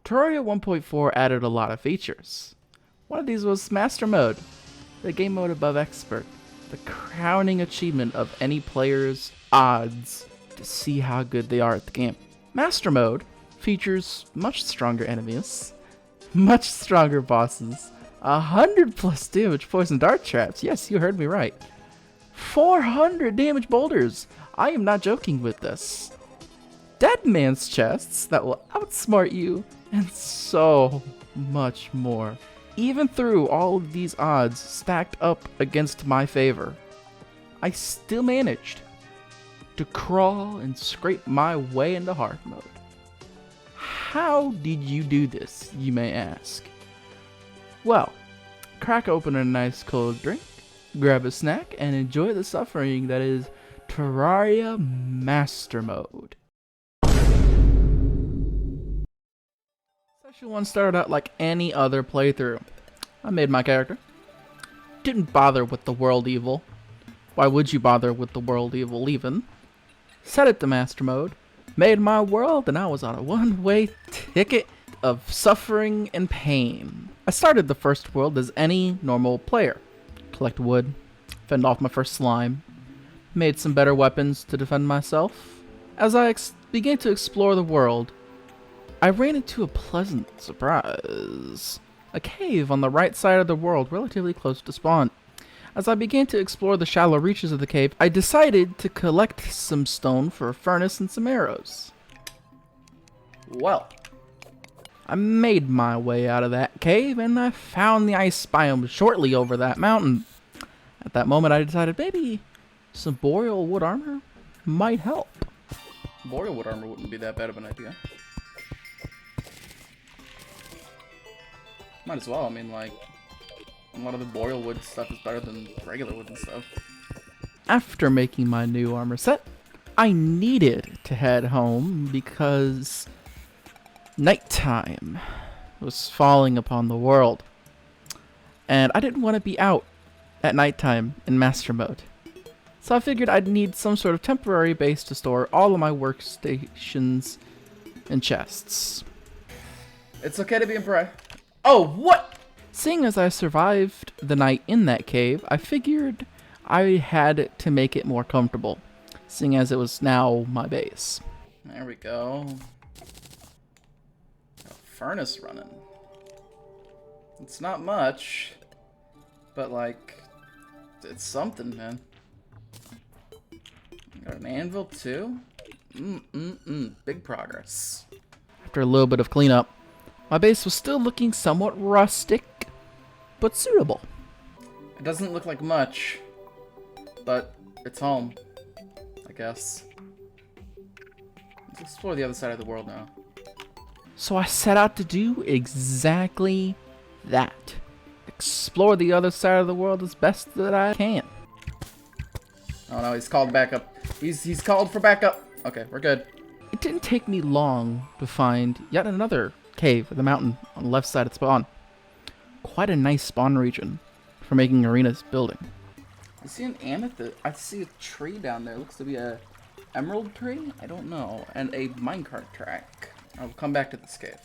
Terraria 1.4 added a lot of features. One of these was Master Mode, the game mode above Expert, the crowning achievement of any player's odds to see how good they are at the game. Master Mode features much stronger enemies, much stronger bosses, 100+ damage poison dart traps, yes, you heard me right, 400 damage boulders, I am not joking with this, dead man's chests that will outsmart you, and so much more. Even through all of these odds stacked up against my favor, I still managed to crawl and scrape my way into hard mode. How did you do this, you may ask? Well, crack open a nice cold drink, grab a snack, and enjoy the suffering that is Terraria Master Mode. Session 1 started out like any other playthrough. I made my character. Didn't bother with the world evil. Why would you bother with the world evil even? Set it to Master Mode. Made my world, and I was on a one-way ticket of suffering and pain. I started the first world as any normal player. Collect wood, fend off my first slime, made some better weapons to defend myself. As I began to explore the world, I ran into a pleasant surprise. A cave on the right side of the world, relatively close to spawn. As I began to explore the shallow reaches of the cave, I decided to collect some stone for a furnace and some arrows. Well, I made my way out of that cave and I found the ice biome shortly over that mountain. At that moment I decided maybe some boreal wood armor might help. Boreal wood armor wouldn't be that bad of an idea. Might as well, I mean, like, a lot of the boreal wood stuff is better than regular wood and stuff. After making my new armor set, I needed to head home because nighttime was falling upon the world. And I didn't want to be out at nighttime in Master Mode. So I figured I'd need some sort of temporary base to store all of my workstations and chests. It's okay to be in prey. Oh, what? Seeing as I survived the night in that cave, I figured I had to make it more comfortable, seeing as it was now my base. There we go. Got a furnace running. It's not much, but like, it's something, man. Got an anvil too? Big progress. After a little bit of cleanup, my base was still looking somewhat rustic, but suitable. It doesn't look like much, but it's home, I guess. Let's explore the other side of the world now. So I set out to do exactly that. Explore the other side of the world as best that I can. Oh no, he's called back up. He's called for backup. Okay, we're good. It didn't take me long to find yet another cave with a mountain on the left side of spawn. Quite a nice spawn region for making arenas building. I see an amethyst. I see a tree down there. Looks to be a emerald tree? I don't know. And a minecart track. I'll come back to this cave.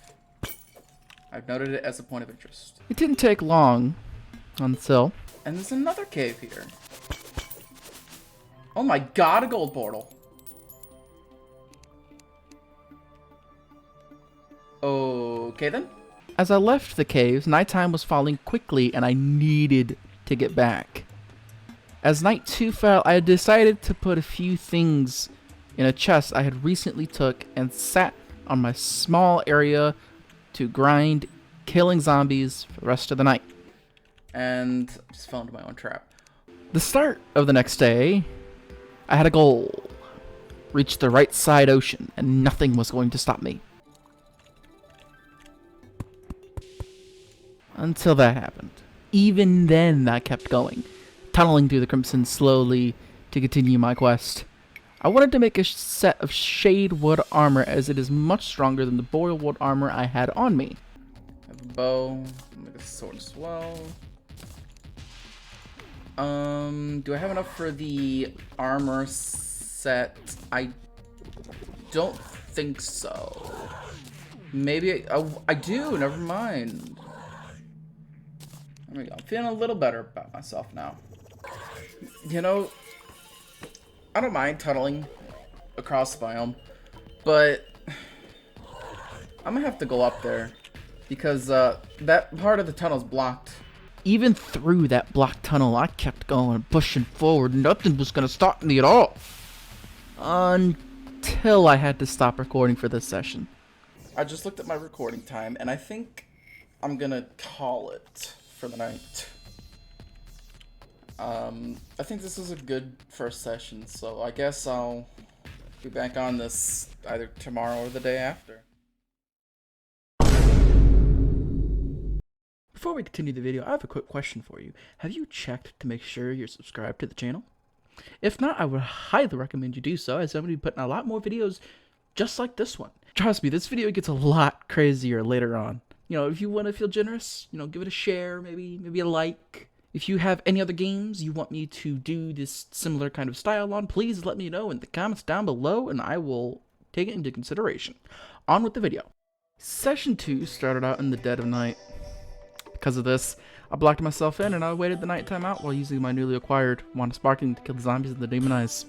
I've noted it as a point of interest. It didn't take long until... And there's another cave here. Oh my god, a gold portal. Okay then. As I left the caves, nighttime was falling quickly and I needed to get back. As night 2 fell, I had decided to put a few things in a chest I had recently took and sat on my small area to grind, killing zombies for the rest of the night. And I just fell into my own trap. The start of the next day, I had a goal. Reach the right side ocean and nothing was going to stop me. Until that happened. Even then, I kept going, tunneling through the Crimson slowly to continue my quest. I wanted to make a set of shade wood armor as it is much stronger than the boreal wood armor I had on me. I have a bow, make a sword as well. Do I have enough for the armor set? I don't think so. Maybe I do. Never mind. There we go. I'm feeling a little better about myself now. You know, I don't mind tunneling across the biome, but I'm gonna have to go up there because that part of the tunnel's blocked. Even through that blocked tunnel, I kept going, pushing forward. Nothing was gonna stop me at all. Until I had to stop recording for this session. I just looked at my recording time, and I think I'm gonna call it for the night. I think this is a good first session, so I guess I'll be back on this either tomorrow or the day after. Before we continue the video, I have a quick question for you. Have you checked to make sure you're subscribed to the channel? If not, I would highly recommend you do so, as I'm going to be putting a lot more videos just like this one. Trust me, this video gets a lot crazier later on. You know, if you want to feel generous, you know, give it a share, maybe a like. If you have any other games you want me to do this similar kind of style on, please let me know in the comments down below, and I will take it into consideration. On with the video. Session 2 started out in the dead of night. Because of this, I blocked myself in and I waited the nighttime out while using my newly acquired wand of sparking to kill the zombies and the demon eyes.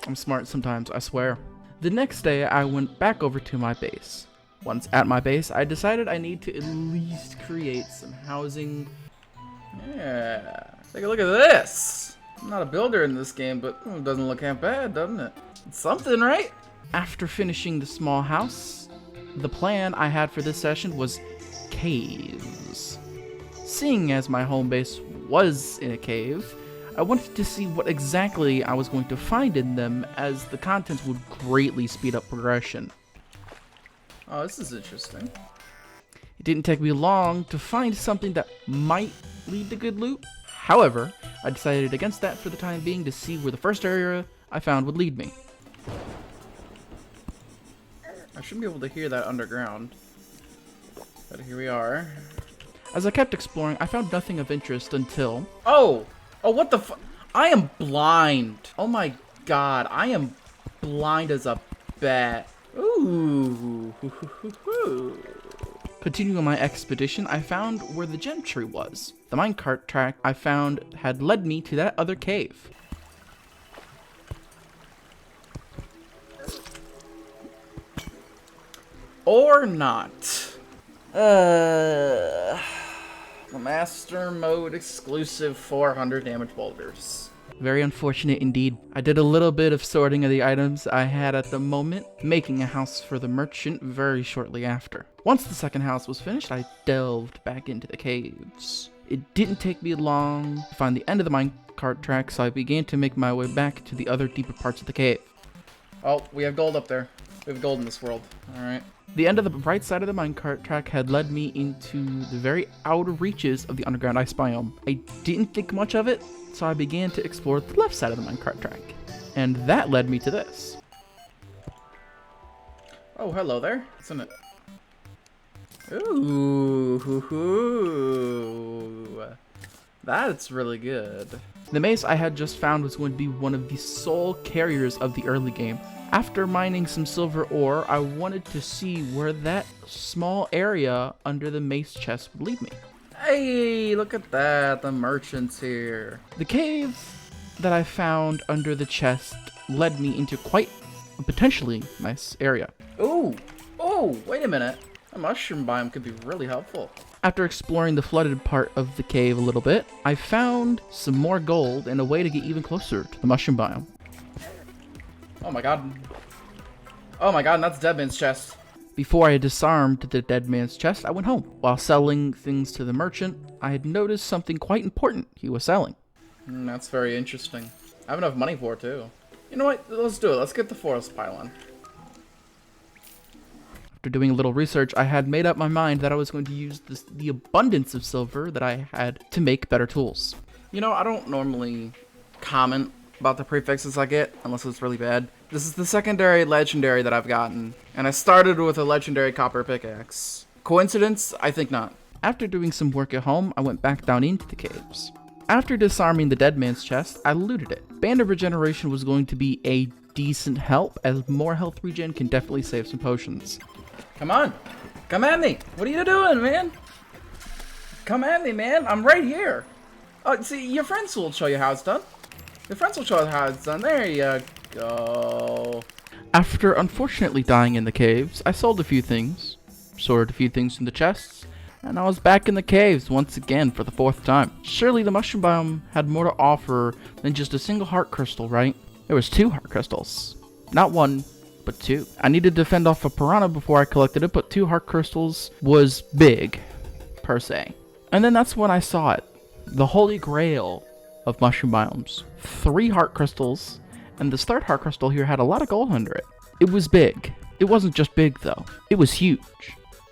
I'm smart sometimes, I swear. The next day, I went back over to my base. Once at my base, I decided I need to at least create some housing. Yeah, take a look at this. I'm not a builder in this game, but it doesn't look half bad, doesn't it? It's something, right? After finishing the small house, the plan I had for this session was caves. Seeing as my home base was in a cave, I wanted to see what exactly I was going to find in them, as the contents would greatly speed up progression. Oh, this is interesting. It didn't take me long to find something that might lead to good loot. However, I decided against that for the time being to see where the first area I found would lead me. I shouldn't be able to hear that underground, but here we are. As I kept exploring, I found nothing of interest until... Oh, what the fu- I am blind. Oh my god, I am blind as a bat. Ooh. Continuing my expedition, I found where the gem tree was. The minecart track I found had led me to that other cave. Or not. The master mode exclusive 400 damage boulders. Very unfortunate indeed. I did a little bit of sorting of the items I had at the moment, making a house for the merchant very shortly after. Once the second house was finished, I delved back into the caves. It didn't take me long to find the end of the minecart track, so I began to make my way back to the other deeper parts of the cave. Oh, we have gold up there. We have gold in this world. Alright. The end of the right side of the minecart track had led me into the very outer reaches of the underground ice biome. I didn't think much of it, so I began to explore the left side of the minecart track. And that led me to this. Oh, hello there. What's in it? Ooh. That's really good. The mace I had just found was going to be one of the sole carriers of the early game. After mining some silver ore, I wanted to see where that small area under the mace chest would lead me. Hey, look at that, the merchant's here. The cave that I found under the chest led me into quite a potentially nice area. Oh, wait a minute. A mushroom biome could be really helpful. After exploring the flooded part of the cave a little bit, I found some more gold and a way to get even closer to the mushroom biome. Oh my god. Oh my god, and that's Dead Man's chest. Before I disarmed the Dead Man's chest, I went home. While selling things to the merchant, I had noticed something quite important he was selling. That's very interesting. I have enough money for it too. You know what? Let's do it. Let's get the forest pylon. After doing a little research, I had made up my mind that I was going to use the abundance of silver that I had to make better tools. You know, I don't normally comment about the prefixes I get, unless it's really bad. This is the secondary legendary that I've gotten, and I started with a legendary copper pickaxe. Coincidence? I think not. After doing some work at home, I went back down into the caves. After disarming the Dead Man's chest, I looted it. Band of Regeneration was going to be a decent help, as more health regen can definitely save some potions. Come on. Come at me. What are you doing, man? Come at me, man. I'm right here. Oh, see, your friends will show you how it's done. Your friends will show you how it's done. There you go. After unfortunately dying in the caves, I sold a few things, sorted a few things in the chests, and I was back in the caves once again for the 4th time. Surely the mushroom biome had more to offer than just a single heart crystal, right? There was 2 heart crystals. Not 1, but 2. I needed to fend off a piranha before I collected it, but 2 heart crystals was big, per se. And then that's when I saw it. The holy grail of mushroom biomes. 3 heart crystals, and this 3rd heart crystal here had a lot of gold under it. It was big. It wasn't just big though. It was huge.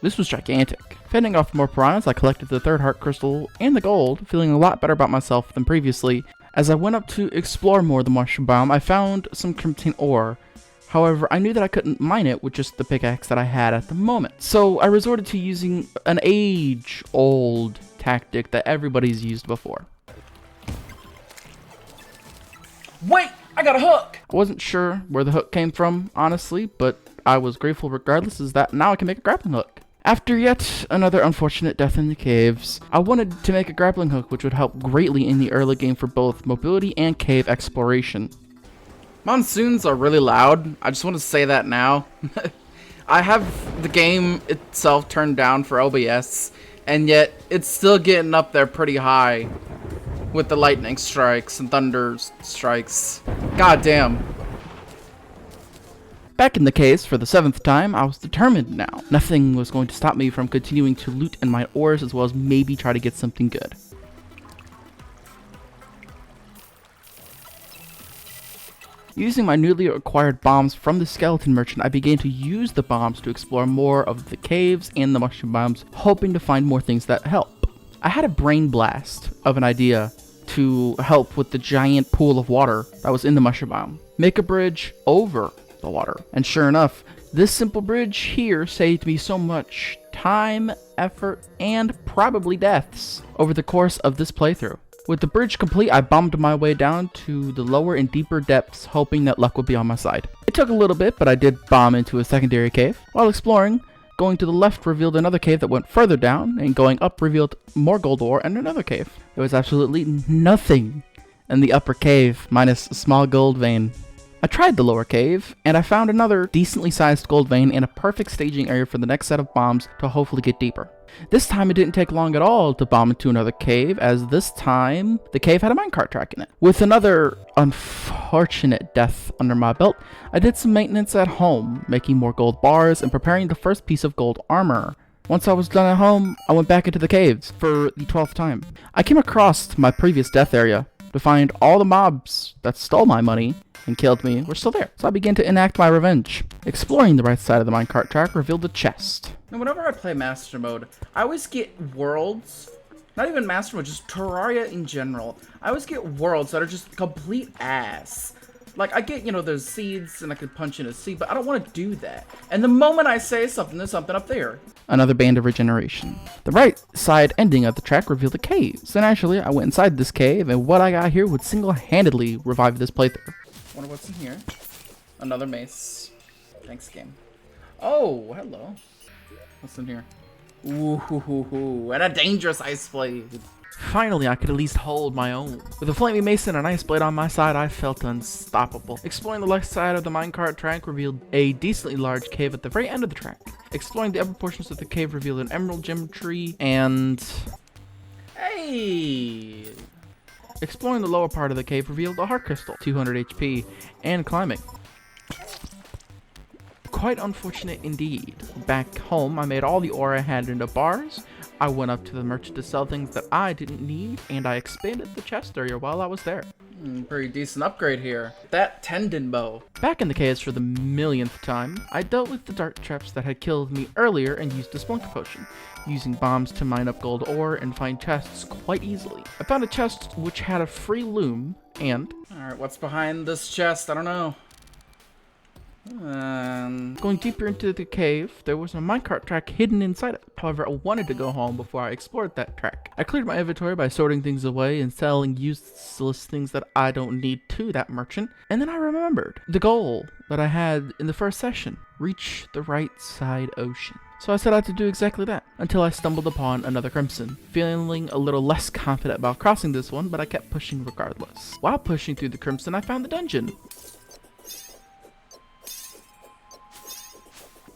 This was gigantic. Fending off more piranhas, I collected the 3rd heart crystal and the gold, feeling a lot better about myself than previously. As I went up to explore more of the mushroom biome, I found some crimson ore. However, I knew that I couldn't mine it with just the pickaxe that I had at the moment. So I resorted to using an age-old tactic that everybody's used before. Wait! I got a hook! I wasn't sure where the hook came from, honestly, but I was grateful regardless, as that now I can make a grappling hook. After yet another unfortunate death in the caves, I wanted to make a grappling hook which would help greatly in the early game for both mobility and cave exploration. Monsoons are really loud. I just want to say that now. I have the game itself turned down for OBS, and yet it's still getting up there pretty high with the lightning strikes and thunder strikes. God damn. Back in the caves for the 7th time, I was determined now. Nothing was going to stop me from continuing to loot and mine ores, as well as maybe try to get something good. Using my newly acquired bombs from the skeleton merchant, I began to use the bombs to explore more of the caves and the mushroom biomes, hoping to find more things that help. I had a brain blast of an idea to help with the giant pool of water that was in the mushroom biome. Make a bridge over the water. And sure enough, this simple bridge here saved me so much time, effort, and probably deaths over the course of this playthrough. With the bridge complete, I bombed my way down to the lower and deeper depths, hoping that luck would be on my side. It took a little bit, but I did bomb into a secondary cave. While exploring, going to the left revealed another cave that went further down, and going up revealed more gold ore and another cave. There was absolutely nothing in the upper cave, minus a small gold vein. I tried the lower cave, and I found another decently sized gold vein and a perfect staging area for the next set of bombs to hopefully get deeper. This time it didn't take long at all to bomb into another cave, as this time the cave had a minecart track in it. With another unfortunate death under my belt, I did some maintenance at home, making more gold bars and preparing the first piece of gold armor. Once I was done at home, I went back into the caves for the 12th time. I came across my previous death area to find all the mobs that stole my money and killed me were still there. So I began to enact my revenge. Exploring the right side of the minecart track revealed a chest. And whenever I play Master Mode, I always get worlds, not even Master Mode, just Terraria in general. I always get worlds that are just complete ass. Like, I get, you know, there's seeds and I could punch in a seed, but I don't want to do that. And the moment I say something, there's something up there. Another band of regeneration. The right side ending of the track revealed a cave. So naturally, I went inside this cave, and what I got here would single-handedly revive this playthrough. Wonder what's in here. Another mace. Thanks, game. Oh, hello. What's in here? Ooh, and a dangerous ice blade. Finally, I could at least hold my own. With a flaming mace and an ice blade on my side, I felt unstoppable. Exploring the left side of the minecart track revealed a decently large cave at the very end of the track. Exploring the upper portions of the cave revealed an emerald gem tree and... Hey! Exploring the lower part of the cave revealed a heart crystal, 200 HP, and climbing. Quite unfortunate indeed. Back home, I made all the ore I had into bars. I went up to the merchant to sell things that I didn't need, and I expanded the chest area while I was there. Pretty decent upgrade here. That tendon bow. Back in the caves for the millionth time, I dealt with the dart traps that had killed me earlier and used the spelunker potion, using bombs to mine up gold ore and find chests quite easily. I found a chest which had a free loom and... Alright, what's behind this chest? I don't know. Going deeper into the cave, there was a minecart track hidden inside it. However, I wanted to go home before I explored that track. I cleared my inventory by sorting things away and selling useless things that I don't need to that merchant. And then I remembered the goal that I had in the first session: reach the right side ocean. So I set out to do exactly that, until I stumbled upon another crimson. Feeling a little less confident about crossing this one, but I kept pushing regardless. While pushing through the crimson, I found the dungeon.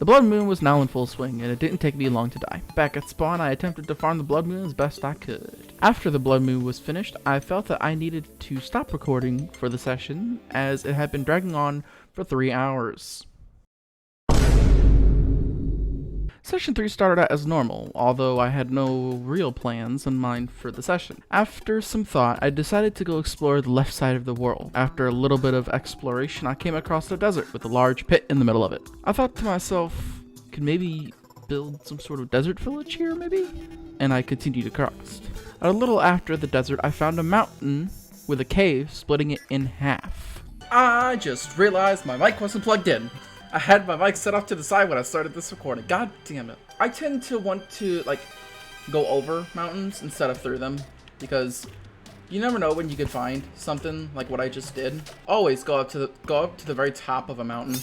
The blood moon was now in full swing, and it didn't take me long to die. Back at spawn, I attempted to farm the blood moon as best I could. After the blood moon was finished, I felt that I needed to stop recording for the session, as it had been dragging on for 3 hours. Session 3 started out as normal, although I had no real plans in mind for the session. After some thought, I decided to go explore the left side of the world. After a little bit of exploration, I came across a desert with a large pit in the middle of it. I thought to myself, could maybe build some sort of desert village here, maybe? And I continued to cross. A little after the desert, I found a mountain with a cave splitting it in half. I just realized my mic wasn't plugged in. I had my mic set off to the side when I started this recording. God damn it. I tend to want to, like, go over mountains instead of through them, because you never know when you could find something like what I just did. Always go up to the very top of a mountain.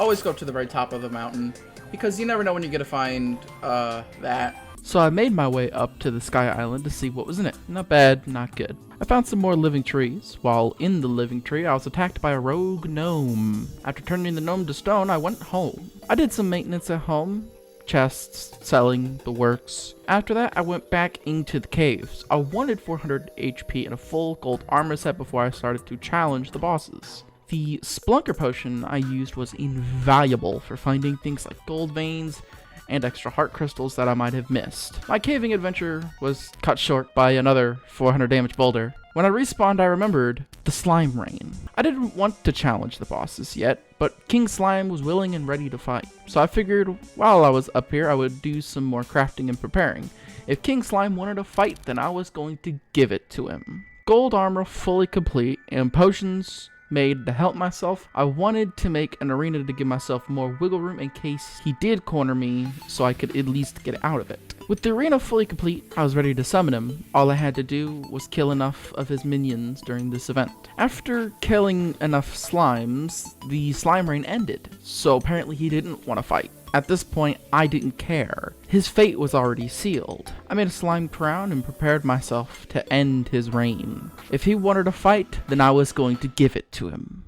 Always go up to the very top of a mountain, because you never know when you're gonna find that. So I made my way up to the Sky Island to see what was in it. Not bad, not good. I found some more living trees. While in the living tree, I was attacked by a rogue gnome. After turning the gnome to stone, I went home. I did some maintenance at home. Chests, selling, the works. After that, I went back into the caves. I wanted 400 HP and a full gold armor set before I started to challenge the bosses. The Splunker potion I used was invaluable for finding things like gold veins and extra heart crystals that I might have missed. My caving adventure was cut short by another 400 damage boulder. When I respawned, I remembered the slime rain. I didn't want to challenge the bosses yet, but King Slime was willing and ready to fight. So I figured while I was up here, I would do some more crafting and preparing. If King Slime wanted to fight, then I was going to give it to him. Gold armor fully complete and potions made to help myself. I wanted to make an arena to give myself more wiggle room in case he did corner me, so I could at least get out of it. With the arena fully complete, I was ready to summon him. All I had to do was kill enough of his minions during this event. After killing enough slimes, the slime rain ended, so apparently he didn't want to fight. At this point, I didn't care. His fate was already sealed. I made a slime crown and prepared myself to end his reign. If he wanted to fight, then I was going to give it to him.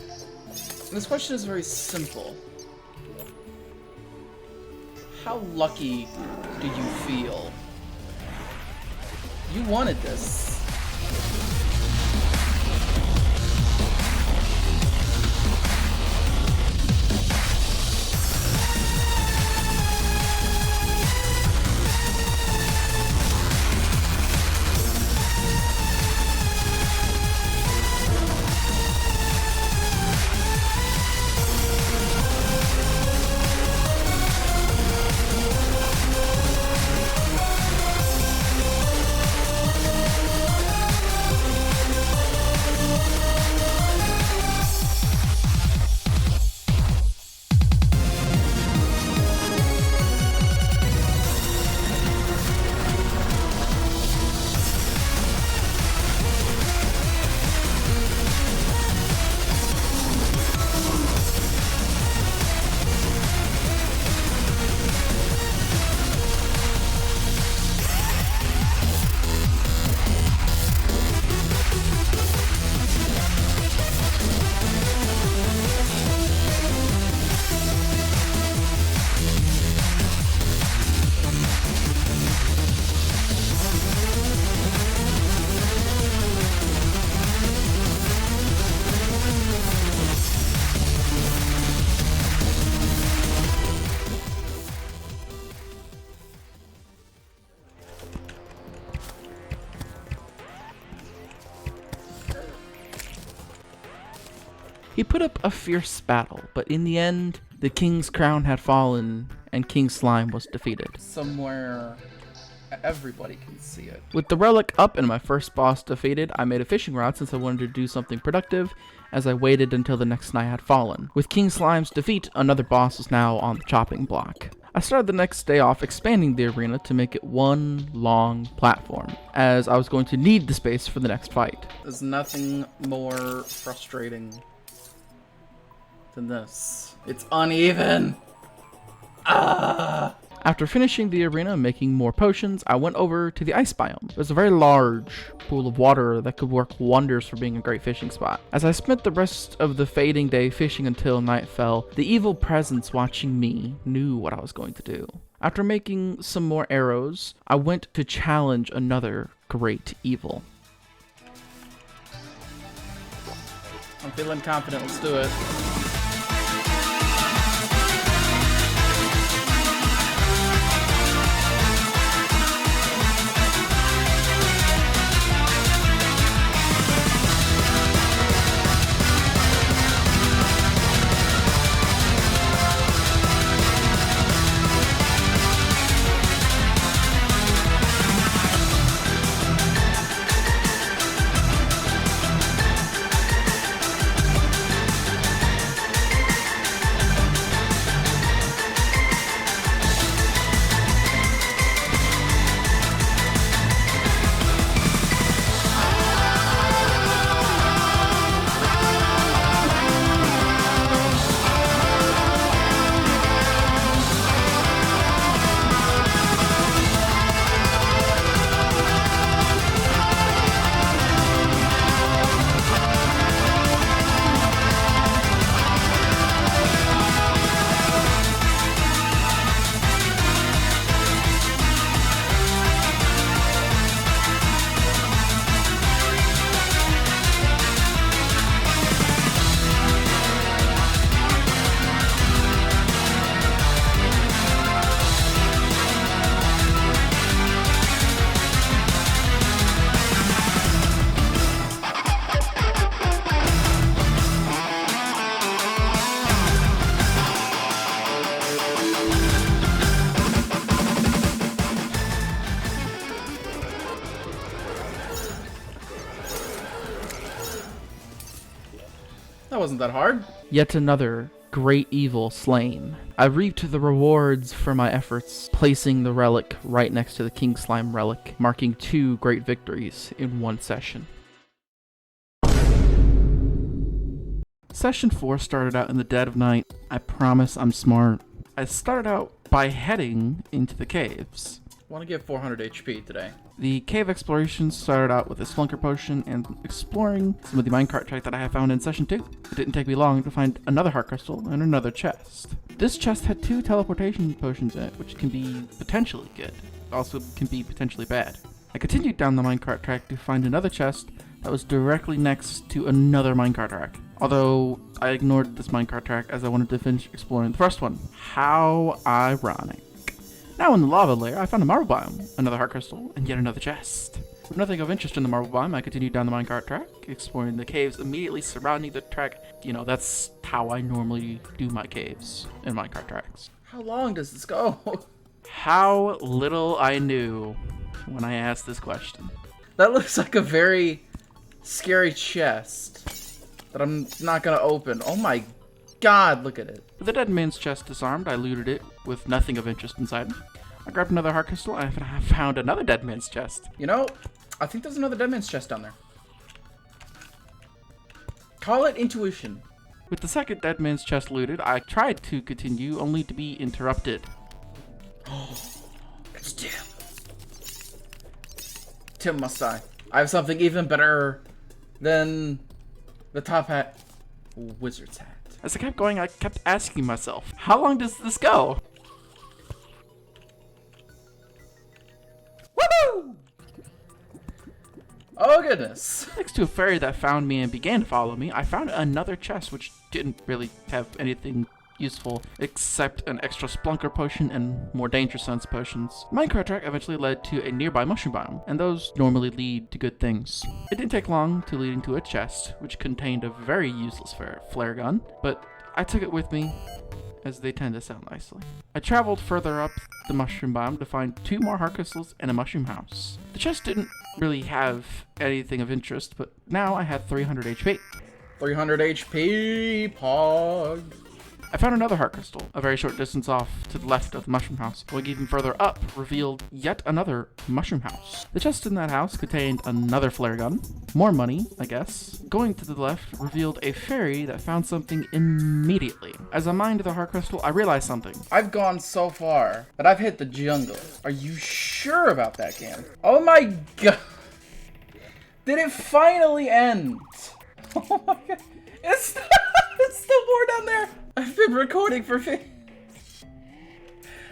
This question is very simple. How lucky do you feel? You wanted this. He put up a fierce battle, but in the end, the king's crown had fallen and King Slime was defeated. Somewhere Everybody can see it. With the relic up and my first boss defeated, I made a fishing rod since I wanted to do something productive as I waited until the next night had fallen. With King Slime's defeat, another boss was now on the chopping block. I started the next day off expanding the arena to make it one long platform, as I was going to need the space for the next fight. There's nothing more frustrating than this. It's uneven! Ah! After finishing the arena and making more potions, I went over to the ice biome. There's a very large pool of water that could work wonders for being a great fishing spot. As I spent the rest of the fading day fishing until night fell, the evil presence watching me knew what I was going to do. After making some more arrows, I went to challenge another great evil. I'm feeling confident, let's do it. That wasn't that hard. Yet another great evil slain. I reaped the rewards for my efforts, placing the relic right next to the King Slime relic, marking 2 great victories in one session. Session 4 started out in the dead of night. I promise I'm smart. I started out by heading into the caves. I want to get 400 HP today. The cave exploration started out with a Splunker potion and exploring some of the Minecart track that I had found in Session 2. It didn't take me long to find another heart crystal and another chest. This chest had 2 teleportation potions in it, which can be potentially good, also can be potentially bad. I continued down the Minecart track to find another chest that was directly next to another Minecart track. Although I ignored this Minecart track as I wanted to finish exploring the first one. How ironic. Now in the lava layer, I found a marble biome, another heart crystal, and yet another chest. With nothing of interest in the marble biome, I continued down the minecart track, exploring the caves immediately surrounding the track. You know, that's how I normally do my caves in minecart tracks. How long does this go? How little I knew when I asked this question. That looks like a very scary chest that I'm not gonna open. Oh my god, look at it. With the dead man's chest disarmed, I looted it with nothing of interest inside. I grabbed another heart crystal and I found another dead man's chest. You know, I think there's another dead man's chest down there. Call it intuition. With the second dead man's chest looted, I tried to continue only to be interrupted. Oh, it's Tim. Tim must die. I have something even better than the top hat wizard's hat. As I kept going, I kept asking myself, how long does this go? Woohoo! Oh goodness. Next to a fairy that found me and began to follow me, I found another chest which didn't really have anything useful except an extra Splunker potion and more danger sense potions. Minecart track eventually led to a nearby mushroom biome, and those normally lead to good things. It didn't take long to lead into a chest, which contained a very useless flare gun, but I took it with me as they tend to sound nicely. I traveled further up the mushroom biome to find 2 more heart crystals and a mushroom house. The chest didn't really have anything of interest, but now I had 300 HP. 300 HP, Pog. I found another heart crystal, a very short distance off to the left of the mushroom house. Going even further up revealed yet another mushroom house. The chest in that house contained another flare gun, more money, I guess. Going to the left revealed a fairy that found something immediately. As I mined the heart crystal, I realized something. I've gone so far that I've hit the jungle. Are you sure about that, Cam? Oh my god. Did it finally end? Oh my god. It's still more down there. I've been recording for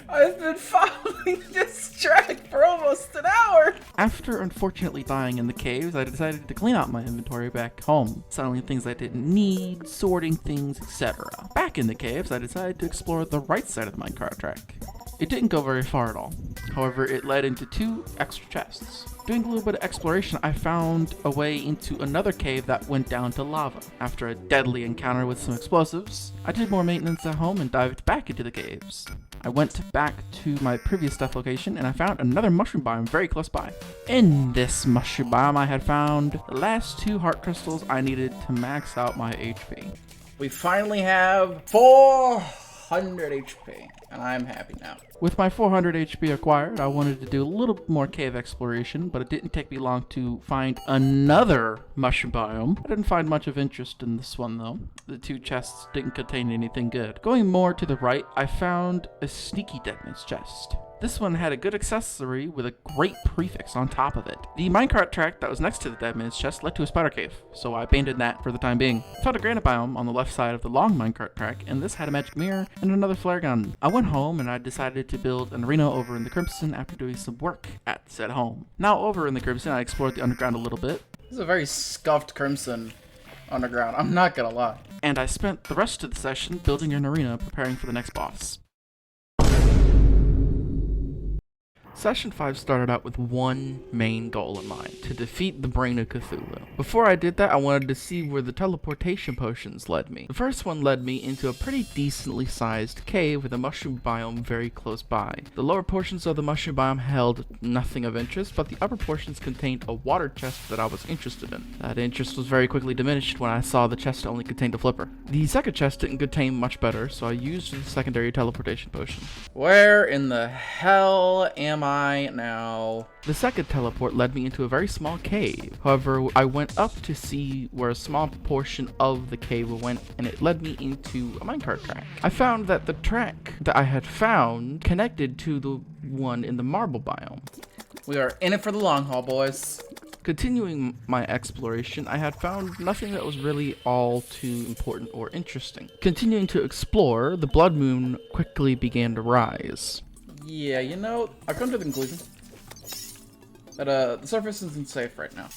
I've been following this track for almost an hour. After unfortunately dying in the caves, I decided to clean out my inventory back home, selling things I didn't need, sorting things, etc. Back in the caves, I decided to explore the right side of the minecart track. It didn't go very far at all. However, it led into 2 extra chests. Doing a little bit of exploration, I found a way into another cave that went down to lava. After a deadly encounter with some explosives, I did more maintenance at home and dived back into the caves. I went back to my previous death location and I found another mushroom biome very close by. In this mushroom biome, I had found the last 2 heart crystals I needed to max out my HP. We finally have 400 HP, and I'm happy now. With my 400 HP acquired, I wanted to do a little more cave exploration, but it didn't take me long to find another mushroom biome. I didn't find much of interest in this one though. The 2 chests didn't contain anything good. Going more to the right, I found a sneaky deadman's chest. This one had a good accessory with a great prefix on top of it. The minecart track that was next to the deadman's chest led to a spider cave, so I abandoned that for the time being. I found a granite biome on the left side of the long minecart track, and this had a magic mirror and another flare gun. I went home and I decided to build an arena over in the Crimson after doing some work at said home. Now over in the Crimson, I explored the underground a little bit. This is a very scuffed Crimson underground, I'm not gonna lie. And I spent the rest of the session building an arena preparing for the next boss. Session 5 started out with one main goal in mind, to defeat the Brain of Cthulhu. Before I did that, I wanted to see where the teleportation potions led me. The first one led me into a pretty decently sized cave with a mushroom biome very close by. The lower portions of the mushroom biome held nothing of interest, but the upper portions contained a water chest that I was interested in. That interest was very quickly diminished when I saw the chest only contained a flipper. The second chest didn't contain much better, so I used the secondary teleportation potion. Where in the hell am I now? The second teleport led me into a very small cave. However, I went up to see where a small portion of the cave went, and it led me into a minecart track. I found that the track that I had found connected to the one in the marble biome. We are in it for the long haul, boys. Continuing my exploration, I had found nothing that was really all too important or interesting. Continuing to explore, the blood moon quickly began to rise. Yeah, you know, I've come to the conclusion that the surface isn't safe right now.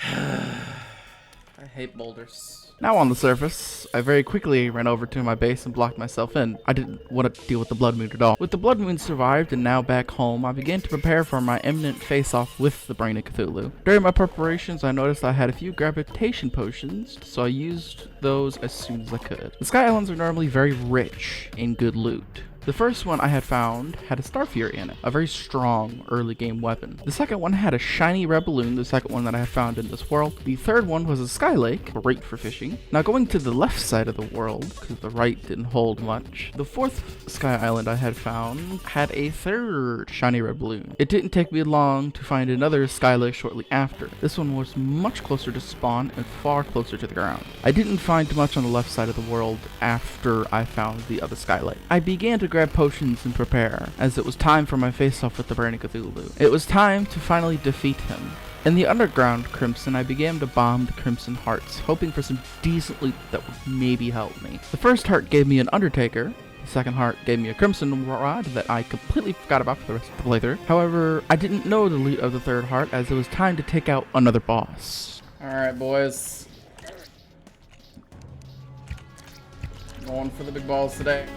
I hate boulders. Now on the surface, I very quickly ran over to my base and blocked myself in. I didn't want to deal with the blood moon at all. With the blood moon survived and now back home, I began to prepare for my imminent face-off with the Brain of Cthulhu. During my preparations, I noticed I had a few gravitation potions, so I used those as soon as I could. The Sky Islands are normally very rich in good loot. The first one I had found had a Star Fury in it, a very strong early game weapon. The second one had a shiny red balloon, the second one that I had found in this world. The third one was a Sky Lake, great for fishing. Now going to the left side of the world, because the right didn't hold much, the fourth Sky Island I had found had a third shiny red balloon. It didn't take me long to find another Sky Lake shortly after. This one was much closer to spawn and far closer to the ground. I didn't find much on the left side of the world after I found the other Sky Lake. I began to grab potions and prepare, as it was time for my face-off with the Brain of Cthulhu. It was time to finally defeat him. In the underground Crimson, I began to bomb the Crimson Hearts, hoping for some decent loot that would maybe help me. The first heart gave me an Undertaker. The second heart gave me a Crimson Rod that I completely forgot about for the rest of the playthrough. However, I didn't know the loot of the third heart, as it was time to take out another boss. Alright, boys. Going for the big balls today.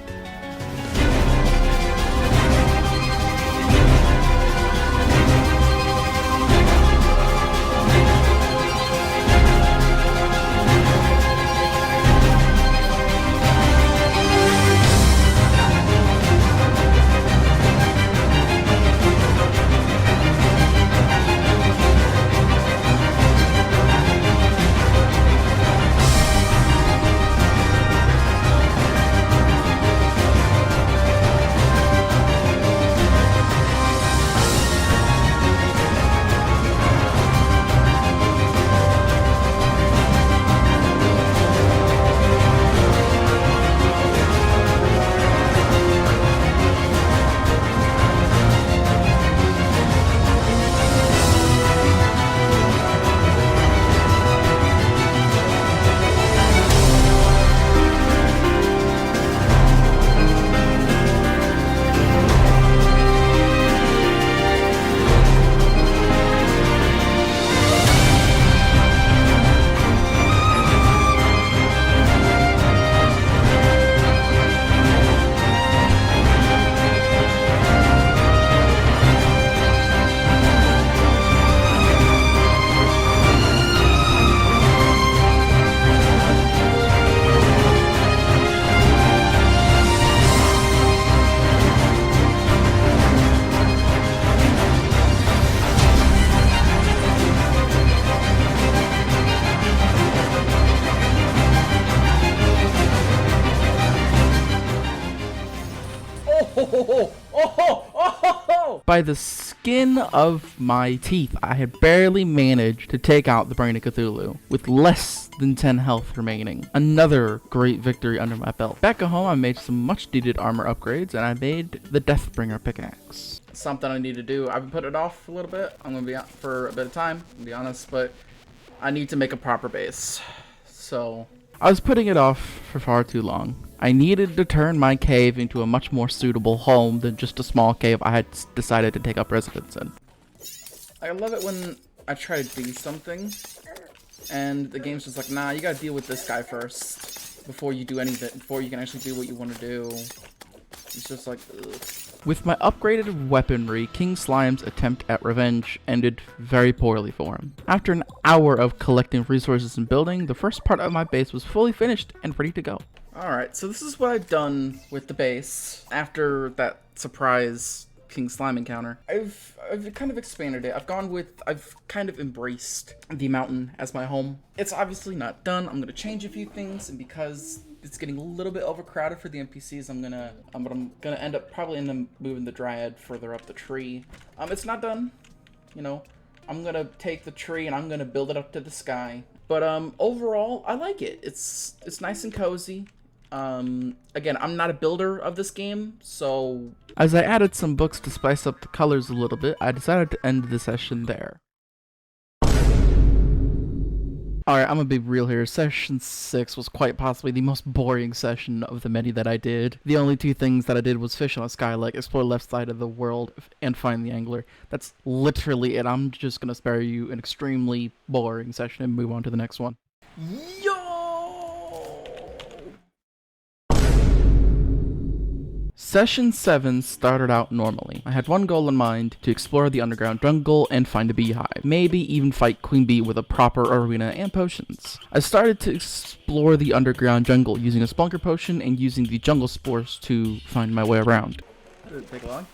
By the skin of my teeth, I had barely managed to take out the Brain of Cthulhu, with less than 10 health remaining. Another great victory under my belt. Back at home, I made some much needed armor upgrades, and I made the Deathbringer pickaxe. Something I need to do. I've been putting it off a little bit. I'm gonna be out for a bit of time, to be honest, but I need to make a proper base. So I was putting it off for far too long. I needed to turn my cave into a much more suitable home than just a small cave I had decided to take up residence in. I love it when I try to do something and the game's just like, nah, you gotta deal with this guy first before you do anything, before you can actually do what you want to do. It's just like, ugh. With my upgraded weaponry, King Slime's attempt at revenge ended very poorly for him. After an hour of collecting resources and building, the first part of my base was fully finished and ready to go. Alright, so this is what I've done with the base after that surprise King Slime encounter. I've kind of expanded it. I've kind of embraced the mountain as my home. It's obviously not done. I'm gonna change a few things, and because it's getting a little bit overcrowded for the NPCs, I'm gonna end up moving the Dryad further up the tree. It's not done, you know. I'm gonna take the tree and I'm gonna build it up to the sky. But overall, I like it. It's nice and cozy. Again, I'm not a builder of this game, so as I added some books to spice up the colors a little bit, I decided to end the session there. Alright, I'm gonna be real here. Session 6 was quite possibly the most boring session of the many that I did. The only two things that I did was fish on a skylight, explore left side of the world, and find the angler. That's literally it. I'm just gonna spare you an extremely boring session and move on to the next one. Yo! Session 7 started out normally. I had one goal in mind: to explore the underground jungle and find a beehive. Maybe even fight Queen Bee with a proper arena and potions. I started to explore the underground jungle using a Spelunker potion and using the jungle spores to find my way around. Did it take long?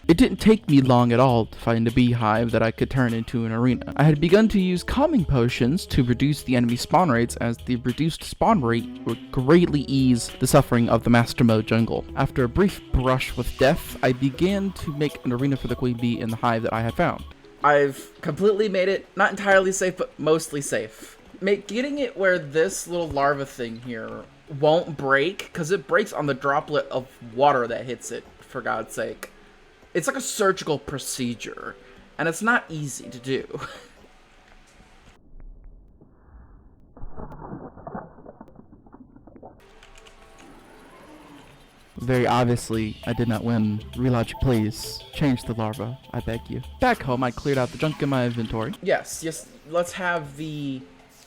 It didn't take me long at all to find a beehive that I could turn into an arena. I had begun to use calming potions to reduce the enemy spawn rates, as the reduced spawn rate would greatly ease the suffering of the Master Mode jungle. After a brief brush with death, I began to make an arena for the Queen Bee in the hive that I had found. I've completely made it, not entirely safe, but mostly safe. Getting it where this little larva thing here won't break, because it breaks on the droplet of water that hits it, for God's sake. It's like a surgical procedure, and it's not easy to do. Very obviously, I did not win. Relogic, please. Change the larva, I beg you. Back home, I cleared out the junk in my inventory. Yes, let's have the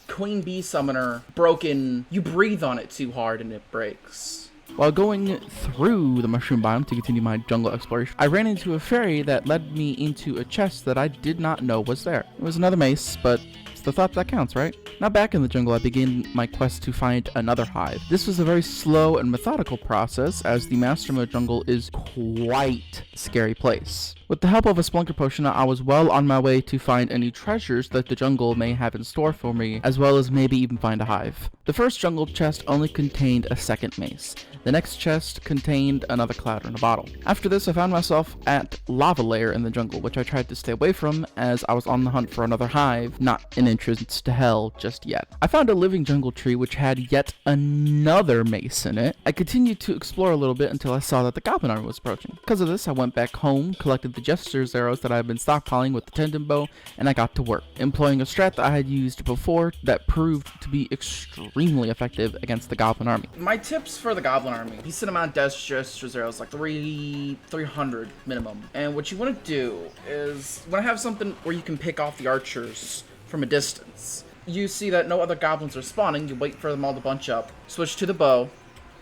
Queen Bee Summoner broken. You breathe on it too hard and it breaks. While going through the mushroom biome to continue my jungle exploration, I ran into a fairy that led me into a chest that I did not know was there. It was another mace, but it's the thought that counts, right? Now back in the jungle, I began my quest to find another hive. This was a very slow and methodical process, as the Master Mode jungle is quite a scary place. With the help of a Spelunker potion, I was well on my way to find any treasures that the jungle may have in store for me, as well as maybe even find a hive. The first jungle chest only contained a second mace. The next chest contained another cloud in a bottle. After this, I found myself at Lava Lair in the jungle, which I tried to stay away from, as I was on the hunt for another hive, not an entrance to hell just yet. I found a living jungle tree which had yet another mace in it. I continued to explore a little bit until I saw that the Goblin army was approaching. Because of this, I went back home, collected the Jester's arrows that I had been stockpiling with the Tendon bow, and I got to work, employing a strat that I had used before that proved to be extremely effective against the Goblin army. My tips for the Goblin army: decent amount of Jester's arrows, like 300 minimum. And what you want to do is, you want to have something where you can pick off the archers from a distance. You see that no other goblins are spawning, you wait for them all to bunch up, switch to the bow,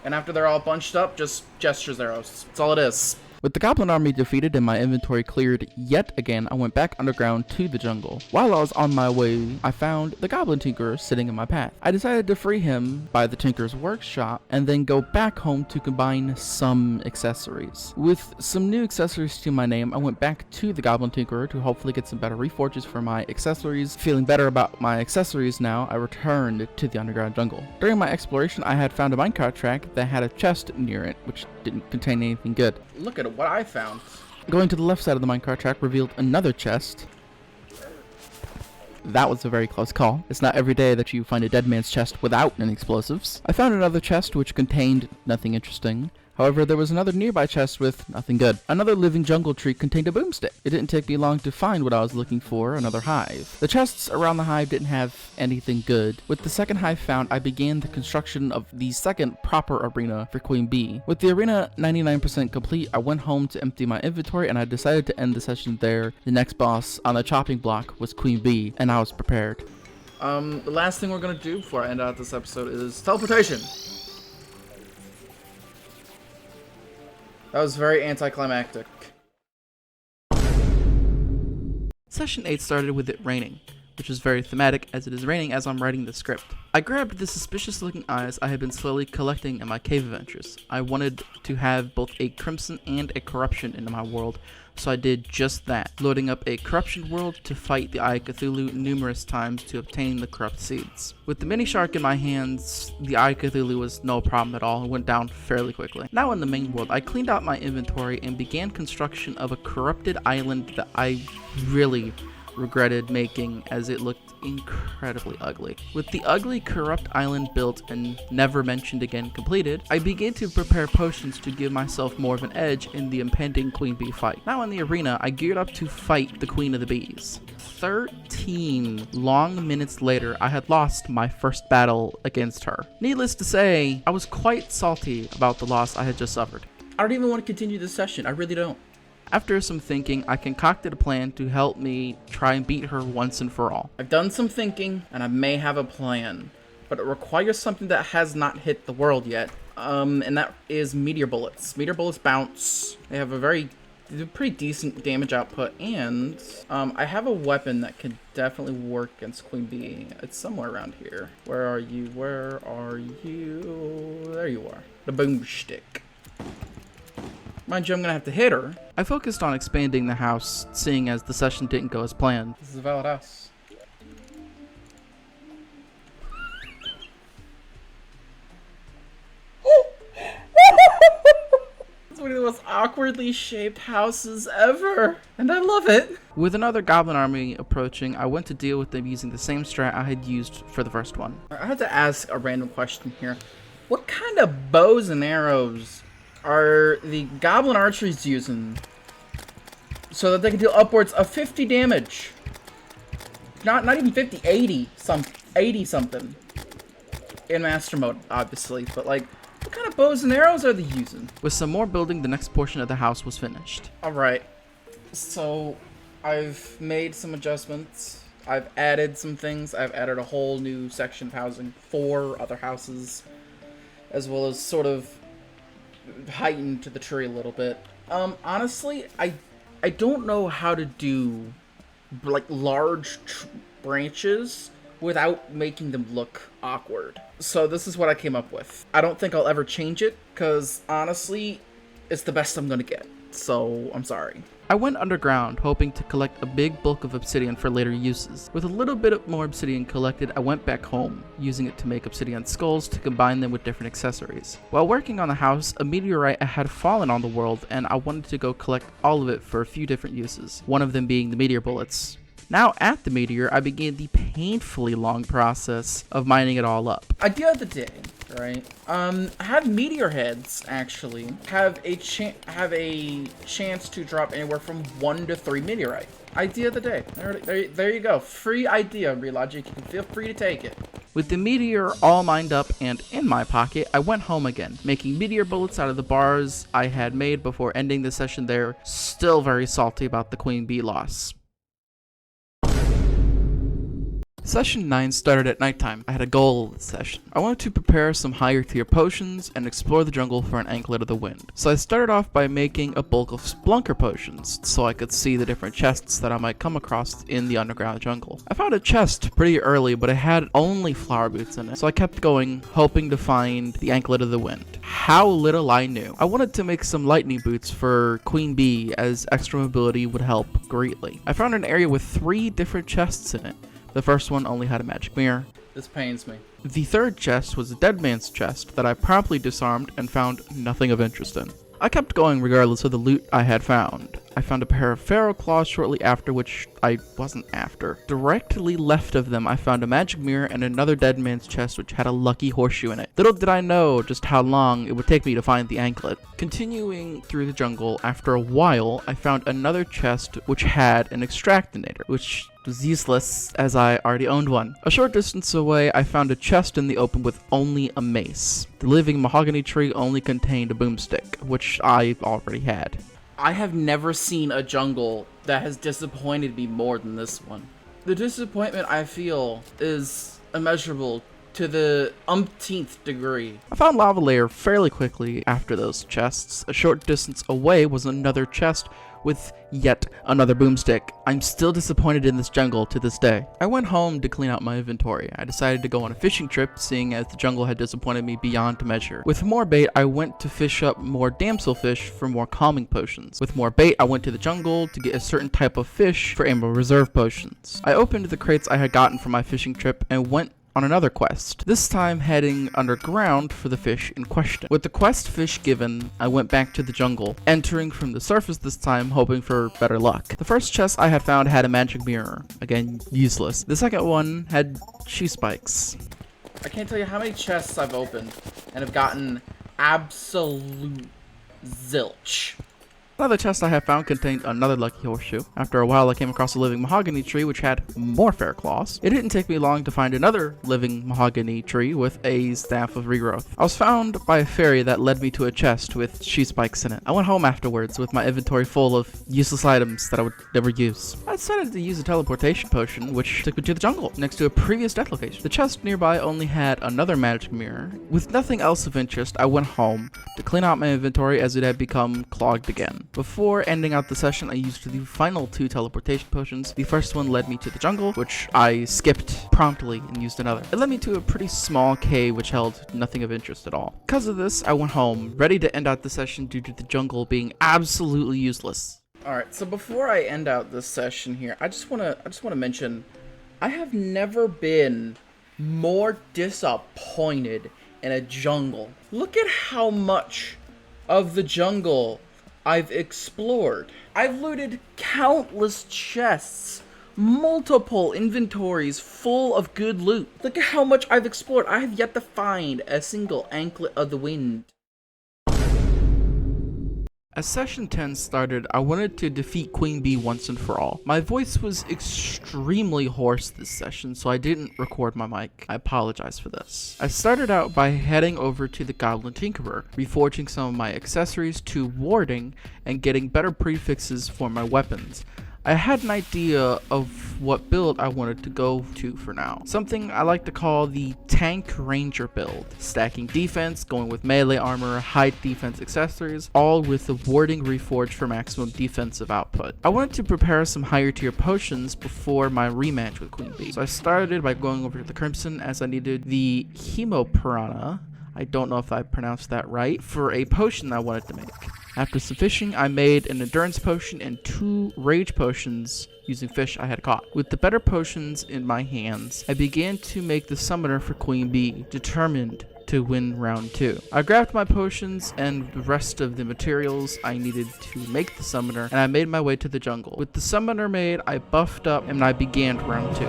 and after they're all bunched up, just Jester's arrows. That's all it is. With the goblin army defeated and my inventory cleared yet again, I went back underground to the jungle. While I was on my way, I found the goblin tinkerer sitting in my path. I decided to free him by the tinker's workshop and then go back home to combine some accessories. With some new accessories to my name, I went back to the goblin tinkerer to hopefully get some better reforges for my accessories. Feeling better about my accessories now, I returned to the underground jungle. During my exploration, I had found a minecart track that had a chest near it, which didn't contain anything good. Look at what I found. Going to the left side of the minecart track revealed another chest. That was a very close call. It's not every day that you find a dead man's chest without any explosives. I found another chest which contained nothing interesting. However, there was another nearby chest with nothing good. Another living jungle tree contained a boomstick. It didn't take me long to find what I was looking for, another hive. The chests around the hive didn't have anything good. With the second hive found, I began the construction of the second proper arena for Queen Bee. With the arena 99% complete, I went home to empty my inventory and I decided to end the session there. The next boss on the chopping block was Queen Bee, and I was prepared. The last thing we're gonna do before I end out this episode is teleportation. That was very anticlimactic. Session 8 started with it raining, which is very thematic as it is raining as I'm writing the script. I grabbed the suspicious looking eyes I had been slowly collecting in my cave adventures. I wanted to have both a crimson and a corruption in my world, so I did just that, loading up a corruption world to fight the Eye of Cthulhu numerous times to obtain the corrupt seeds. With the mini shark in my hands, the Eye of Cthulhu was no problem at all and went down fairly quickly. Now in the main world, I cleaned out my inventory and began construction of a corrupted island that I really regretted making as it looked incredibly ugly. With the ugly corrupt island built and never mentioned again completed, I began to prepare potions to give myself more of an edge in the impending Queen Bee fight. Now in the arena, I geared up to fight the Queen of the Bees. 13 long minutes later, I had lost my first battle against her. Needless to say, I was quite salty about the loss I had just suffered. I don't even want to continue this session, I really don't. After some thinking, I concocted a plan to help me try and beat her once and for all. I've done some thinking, and I may have a plan, but it requires something that has not hit the world yet, and that is meteor bullets. Meteor bullets bounce. They have a pretty decent damage output, and I have a weapon that can definitely work against Queen Bee. It's somewhere around here. Where are you? Where are you? There you are. The boomstick. Mind you, I'm gonna have to hit her. I focused on expanding the house, seeing as the session didn't go as planned. This is a valid house. It's one of the most awkwardly shaped houses ever, and I love it. With another goblin army approaching, I went to deal with them using the same strat I had used for the first one. I had to ask a random question here. What kind of bows and arrows are the goblin archers using so that they can deal upwards of 50 damage? Not even 50, 80 something in master mode, obviously, but like, what kind of bows and arrows are they using? With some more building, the next portion of the house was finished. Alright, so I've made some adjustments. I've added some things. I've added a whole new section of housing for other houses, as well as sort of heightened to the tree a little bit. Honestly, I don't know how to do like large branches without making them look awkward. So this is what I came up with. I don't think I'll ever change it because honestly, it's the best I'm gonna get. So I'm sorry. I went underground, hoping to collect a big bulk of obsidian for later uses. With a little bit of more obsidian collected, I went back home, using it to make obsidian skulls to combine them with different accessories. While working on the house, a meteorite had fallen on the world, and I wanted to go collect all of it for a few different uses, one of them being the meteor bullets. Now at the meteor, I began the painfully long process of mining it all up. Idea of the day, right? Have meteor heads actually have a chance to drop anywhere from 1 to 3 meteorite. Idea of the day. There you go. Free idea, Relogic. You can feel free to take it. With the meteor all mined up and in my pocket, I went home again, making meteor bullets out of the bars I had made before ending the session there, still very salty about the Queen Bee loss. Session 9 started at nighttime. I had a goal this session. I wanted to prepare some higher tier potions and explore the jungle for an anklet of the wind. So I started off by making a bulk of splunker potions so I could see the different chests that I might come across in the underground jungle. I found a chest pretty early, but it had only flower boots in it, so I kept going, hoping to find the anklet of the wind. How little I knew. I wanted to make some lightning boots for Queen Bee, as extra mobility would help greatly. I found an area with 3 different chests in it. The first one only had a magic mirror. This pains me. The third chest was a dead man's chest that I promptly disarmed and found nothing of interest in. I kept going regardless of the loot I had found. I found a pair of pharaoh claws shortly after, which I wasn't after. Directly left of them, I found a magic mirror and another dead man's chest which had a lucky horseshoe in it. Little did I know just how long it would take me to find the anklet. Continuing through the jungle, after a while, I found another chest which had an extractinator, which was useless as I already owned one. A short distance away, I found a chest in the open with only a mace. The living mahogany tree only contained a boomstick, which I already had. I have never seen a jungle that has disappointed me more than this one. The disappointment I feel is immeasurable to the umpteenth degree. I found lava layer fairly quickly after those chests. A short distance away was another chest with yet another boomstick. I'm still disappointed in this jungle to this day. I went home to clean out my inventory. I decided to go on a fishing trip, seeing as the jungle had disappointed me beyond measure. With more bait, I went to fish up more damselfish for more calming potions. With more bait, I went to the jungle to get a certain type of fish for emerald reserve potions. I opened the crates I had gotten from my fishing trip and went on another quest, this time heading underground for the fish in question. With the quest fish given, I went back to the jungle, entering from the surface this time, hoping for better luck. The first chest I had found had a magic mirror, again useless. The second one had shoe spikes. I can't tell you how many chests I've opened and have gotten absolute zilch. Another chest I have found contained another lucky horseshoe. After a while, I came across a living mahogany tree which had more fair claws. It didn't take me long to find another living mahogany tree with a staff of regrowth. I was found by a fairy that led me to a chest with shoe spikes in it. I went home afterwards with my inventory full of useless items that I would never use. I decided to use a teleportation potion which took me to the jungle next to a previous death location. The chest nearby only had another magic mirror. With nothing else of interest, I went home to clean out my inventory as it had become clogged again. Before ending out the session, I used the final 2 teleportation potions. The first one led me to the jungle, which I skipped promptly and used another. It led me to a pretty small cave which held nothing of interest at all. Because of this, I went home, ready to end out the session due to the jungle being absolutely useless. Alright, so before I end out this session here, I just wanna mention I have never been more disappointed in a jungle. Look at how much of the jungle I've explored. I've looted countless chests, multiple inventories full of good loot. Look at how much I've explored. I have yet to find a single anklet of the wind. As session 10 started, I wanted to defeat Queen Bee once and for all. My voice was extremely hoarse this session, so I didn't record my mic. I apologize for this. I started out by heading over to the Goblin Tinkerer, reforging some of my accessories to warding, and getting better prefixes for my weapons. I had an idea of what build I wanted to go to for now. Something I like to call the Tank Ranger build. Stacking defense, going with melee armor, high defense accessories, all with the warding reforged for maximum defensive output. I wanted to prepare some higher tier potions before my rematch with Queen Bee. So I started by going over to the Crimson as I needed the Hemopiranha, I don't know if I pronounced that right, for a potion I wanted to make. After some fishing, I made an endurance potion and 2 rage potions using fish I had caught. With the better potions in my hands, I began to make the summoner for Queen Bee, determined to win round 2. I grabbed my potions and the rest of the materials I needed to make the summoner, and I made my way to the jungle. With the summoner made, I buffed up and I began round 2.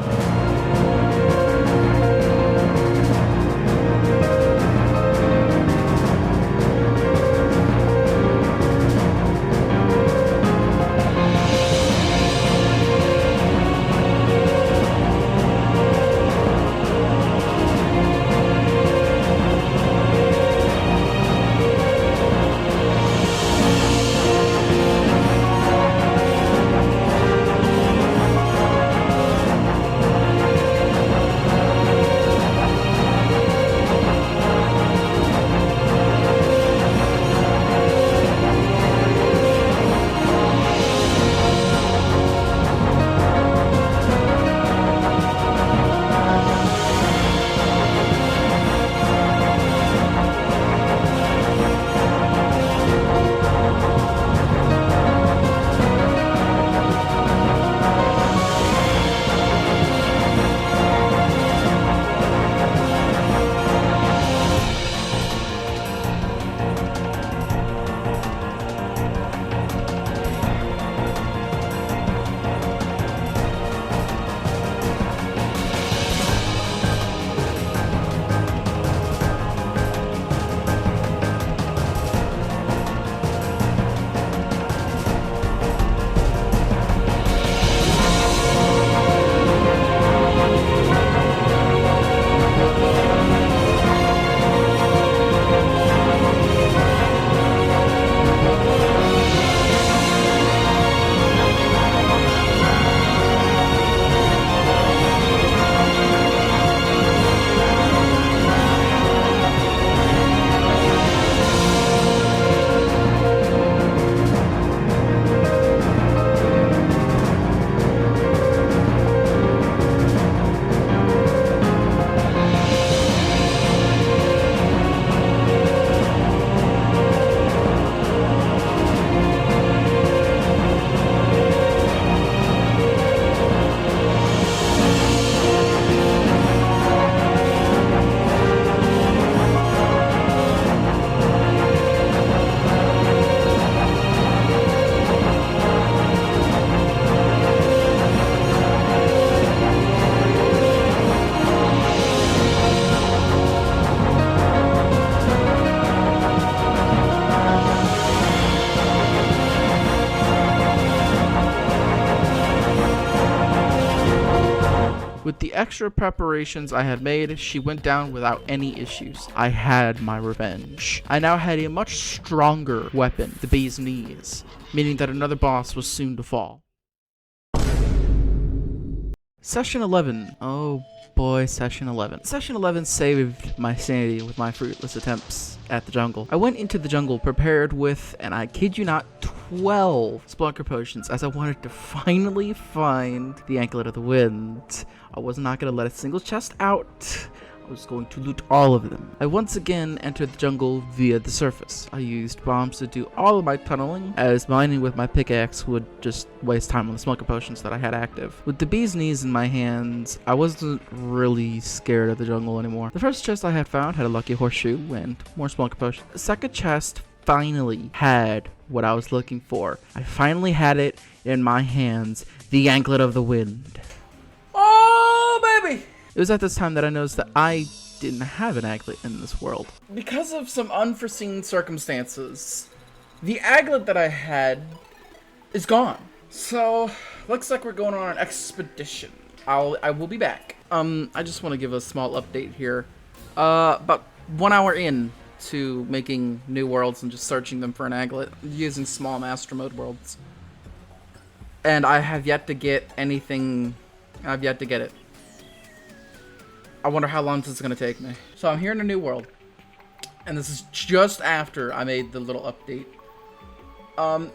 the extra preparations I had made, she went down without any issues. I had my revenge. I now had a much stronger weapon, the bee's knees, meaning that another boss was soon to fall. Session 11. Oh boy, Session 11. Session 11 saved my sanity with my fruitless attempts at the jungle. I went into the jungle prepared with, and I kid you not, 12 Splunker potions, as I wanted to finally find the Anklet of the Wind. I was not going to let a single chest out. I was going to loot all of them. I once again entered the jungle via the surface. I used bombs to do all of my tunneling, as mining with my pickaxe would just waste time on the smoker potions that I had active. With the bee's knees in my hands, I wasn't really scared of the jungle anymore. The first chest I had found had a lucky horseshoe and more smoker potions. The second chest finally had what I was looking for. I finally had it in my hands, the Anklet of the Wind. Oh, baby! It was at this time that I noticed that I didn't have an aglet in this world. Because of some unforeseen circumstances, the aglet that I had is gone. So, looks like we're going on an expedition. I will be back. I just want to give a small update here. About 1 hour in to making new worlds and just searching them for an aglet using small master mode worlds. And I have yet to get anything. I've yet to get it. I wonder how long this is going to take me. So I'm here in a new world. And this is just after I made the little update.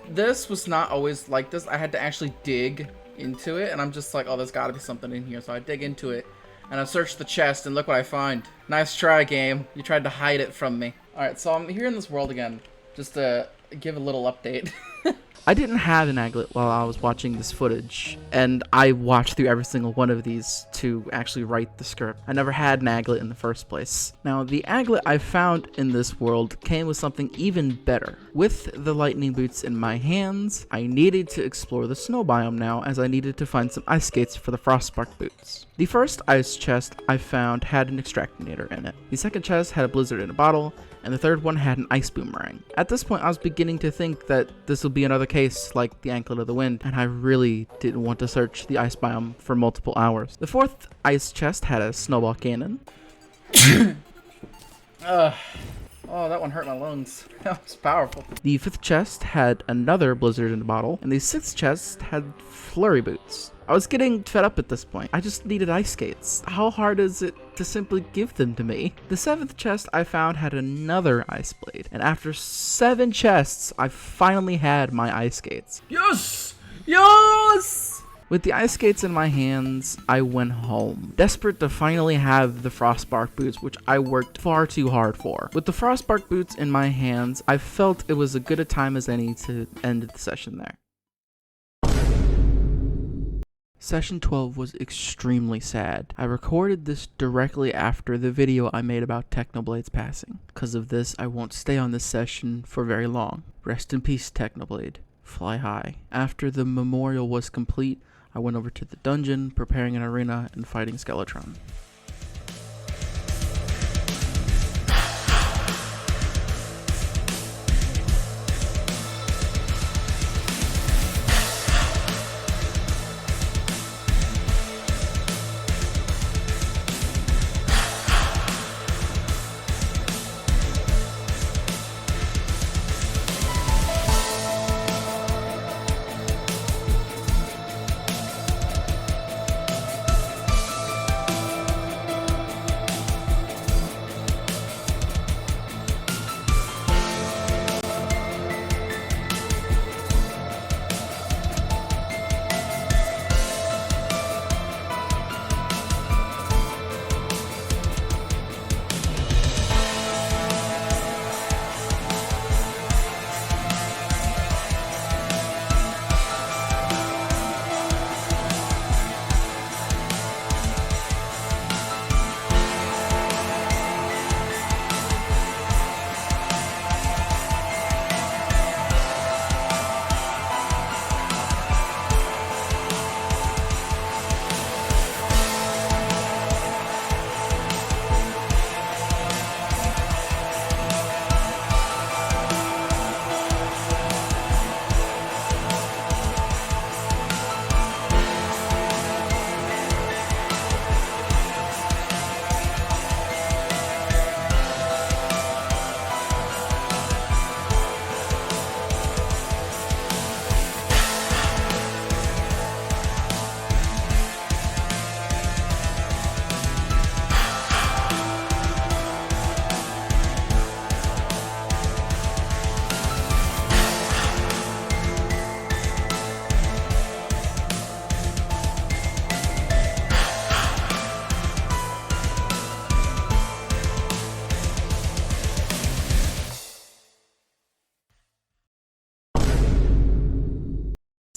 This was not always like this. I had to actually dig into it. And I'm just like, oh, there's got to be something in here. So I dig into it. And I searched the chest. And look what I find. Nice try, game. You tried to hide it from me. Alright, so I'm here in this world again. Just to give a little update. I didn't have an aglet while I was watching this footage, and I watched through every single one of these to actually write the script. I never had an aglet in the first place. Now, the aglet I found in this world came with something even better. With the lightning boots in my hands, I needed to explore the snow biome now, as I needed to find some ice skates for the frostbark boots. The first ice chest I found had an extractinator in it. The second chest had a blizzard in a bottle, and the third one had an ice boomerang. At this point, I was beginning to think that this would be another case like the Anklet of the Wind, and I really didn't want to search the ice biome for multiple hours. The fourth ice chest had a snowball cannon. Oh, that one hurt my lungs. That was powerful. The fifth chest had another blizzard in a bottle, and the sixth chest had flurry boots. I was getting fed up at this point. I just needed ice skates. How hard is it to simply give them to me? The seventh chest I found had another ice blade, and after 7 chests, I finally had my ice skates. Yes! Yes! With the ice skates in my hands, I went home, desperate to finally have the frostbark boots, which I worked far too hard for. With the frostbark boots in my hands, I felt it was as good a time as any to end the session there. Session 12 was extremely sad. I recorded this directly after the video I made about Technoblade's passing. Because of this, I won't stay on this session for very long. Rest in peace, Technoblade. Fly high. After the memorial was complete, I went over to the dungeon, preparing an arena and fighting Skeletron.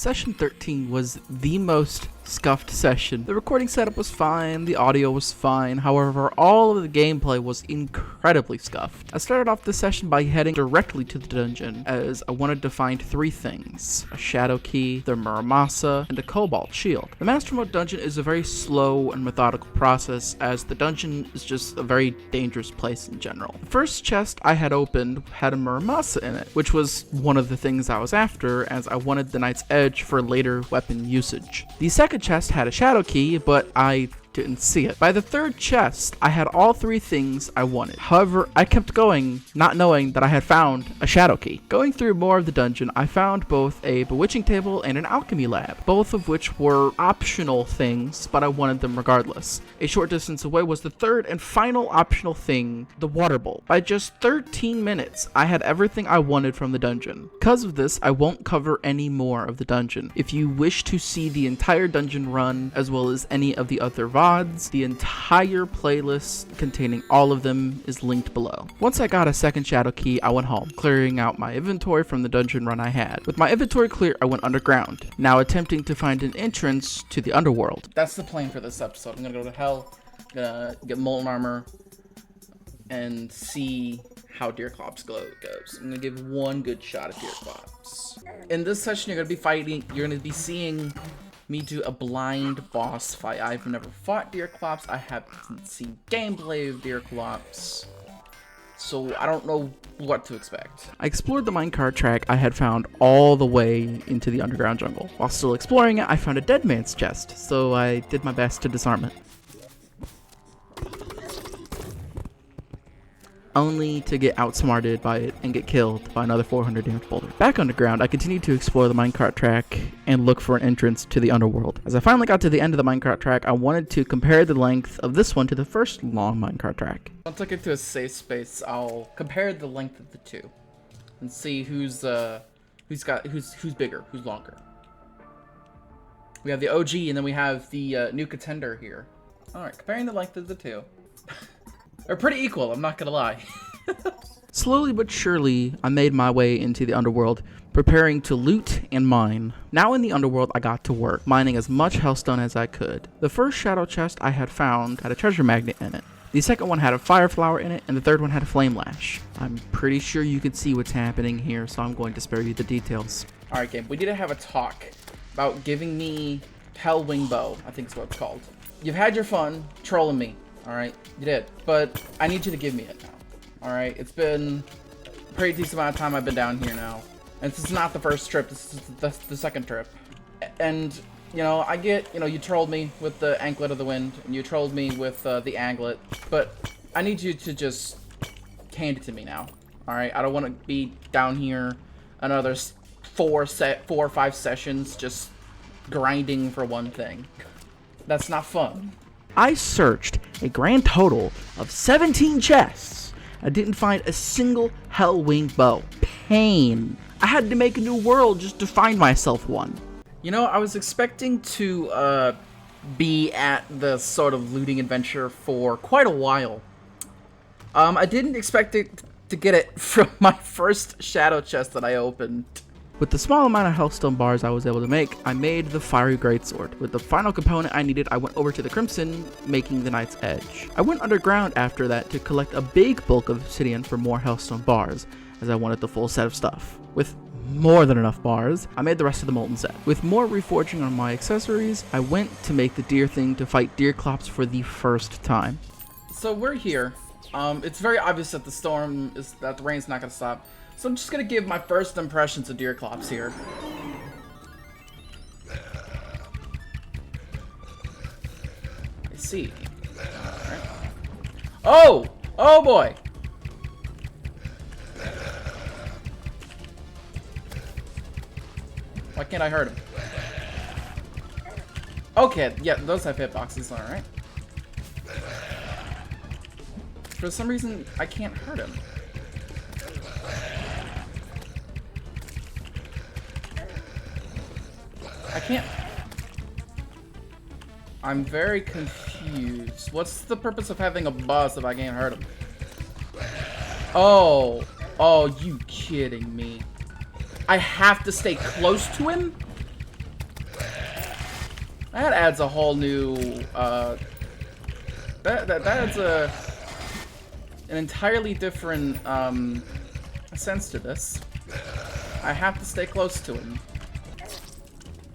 Session 13 was the most scuffed session. The recording setup was fine, the audio was fine, however, all of the gameplay was incredibly scuffed. I started off the session by heading directly to the dungeon, as I wanted to find 3 things: a shadow key, the Muramasa, and a cobalt shield. The Master Mode dungeon is a very slow and methodical process, as the dungeon is just a very dangerous place in general. The first chest I had opened had a Muramasa in it, which was one of the things I was after, as I wanted the Knight's Edge for later weapon usage. The second chest had a shadow key, but I didn't see it. By the third chest, I had all 3 things I wanted. However, I kept going, not knowing that I had found a shadow key. Going through more of the dungeon, I found both a bewitching table and an alchemy lab, both of which were optional things, but I wanted them regardless. A short distance away was the third and final optional thing, the water bowl. By just 13 minutes, I had everything I wanted from the dungeon. Because of this, I won't cover any more of the dungeon. If you wish to see the entire dungeon run, as well as any of the other VODs, the entire playlist containing all of them is linked below. Once I got a second shadow key, I went home, clearing out my inventory from the dungeon run I had. With my inventory clear, I went underground, now attempting to find an entrance to the underworld. That's the plan for this episode. I'm gonna go to hell, gonna get molten armor, and see how Deerclops goes. I'm gonna give one good shot at Deerclops. In this session, you're gonna be seeing me do a blind boss fight. I've never fought Deerclops. I haven't seen gameplay of Deerclops, so I don't know what to expect. I explored the minecart track I had found all the way into the underground jungle. While still exploring it, I found a dead man's chest, so I did my best to disarm it. Only to get outsmarted by it and get killed by another 400 damage boulder. Back underground, I continued to explore the minecart track and look for an entrance to the underworld. As I finally got to the end of the minecart track, I wanted to compare the length of this one to the first long minecart track. Once I get to a safe space, I'll compare the length of the 2 and see who's bigger, who's longer. We have the OG and then we have the new contender here. All right, comparing the length of the 2. They're pretty equal, I'm not gonna lie. Slowly but surely, I made my way into the underworld, preparing to loot and mine. Now in the underworld, I got to work, mining as much hellstone as I could. The first shadow chest I had found had a treasure magnet in it. The second one had a fire flower in it, and the third one had a flame lash. I'm pretty sure you can see what's happening here, so I'm going to spare you the details. Alright, game, we need to have a talk about giving me Hell Wing Bow, I think is what it's called. You've had your fun trolling me. Alright, you did. But I need you to give me it now. Alright, it's been a pretty decent amount of time I've been down here now. And this is not the first trip, this is the second trip. And, you know, I get, you know, you trolled me with the Anklet of the Wind, and you trolled me with the Anglet, but I need you to just hand it to me now. Alright, I don't want to be down here another 4 or 5 sessions just grinding for one thing. That's not fun. I searched a grand total of 17 chests. I didn't find a single Hellwing bow. Pain. I had to make a new world just to find myself one. You know, I was expecting to be at the sort of looting adventure for quite a while. I didn't expect it to get it from my first shadow chest that I opened. With the small amount of hellstone bars I was able to make, I made the fiery greatsword. With the final component I needed, I went over to the Crimson, making the Knight's Edge. I went underground after that to collect a big bulk of obsidian for more hellstone bars, as I wanted the full set of stuff. With more than enough bars, I made the rest of the molten set. With more reforging on my accessories, I went to make the deer thing to fight Deerclops for the first time. So we're here. It's very obvious that the rain's not gonna stop. So I'm just gonna give my first impressions of Deerclops here. I see. Alright. Oh! Oh boy! Why can't I hurt him? Okay, yeah, those have hitboxes, alright. For some reason, I can't hurt him. I can't... I'm very confused. What's the purpose of having a boss if I can't hurt him? Oh. Oh, you kidding me. I have to stay close to him? That adds a whole new, that adds an entirely different, sense to this. I have to stay close to him.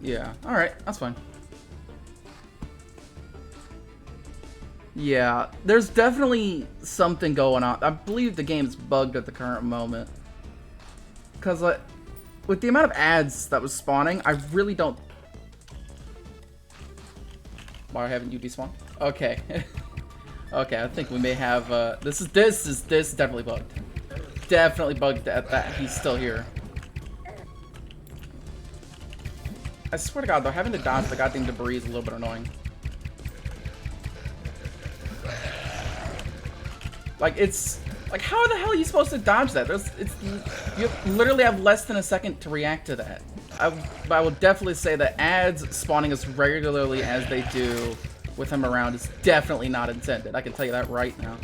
Yeah, alright, that's fine. Yeah, there's definitely something going on. I believe the game's bugged at the current moment. Because, like, with the amount of ads that was spawning, I really don't... Why haven't you despawned? Okay. Okay, I think we may have, this is definitely bugged. Definitely bugged that he's still here. I swear to God, though, having to dodge the goddamn debris is a little bit annoying. Like, it's... Like, how the hell are you supposed to dodge that? You literally have less than a second to react to that. I will definitely say that ads spawning as regularly as they do with him around is definitely not intended. I can tell you that right now.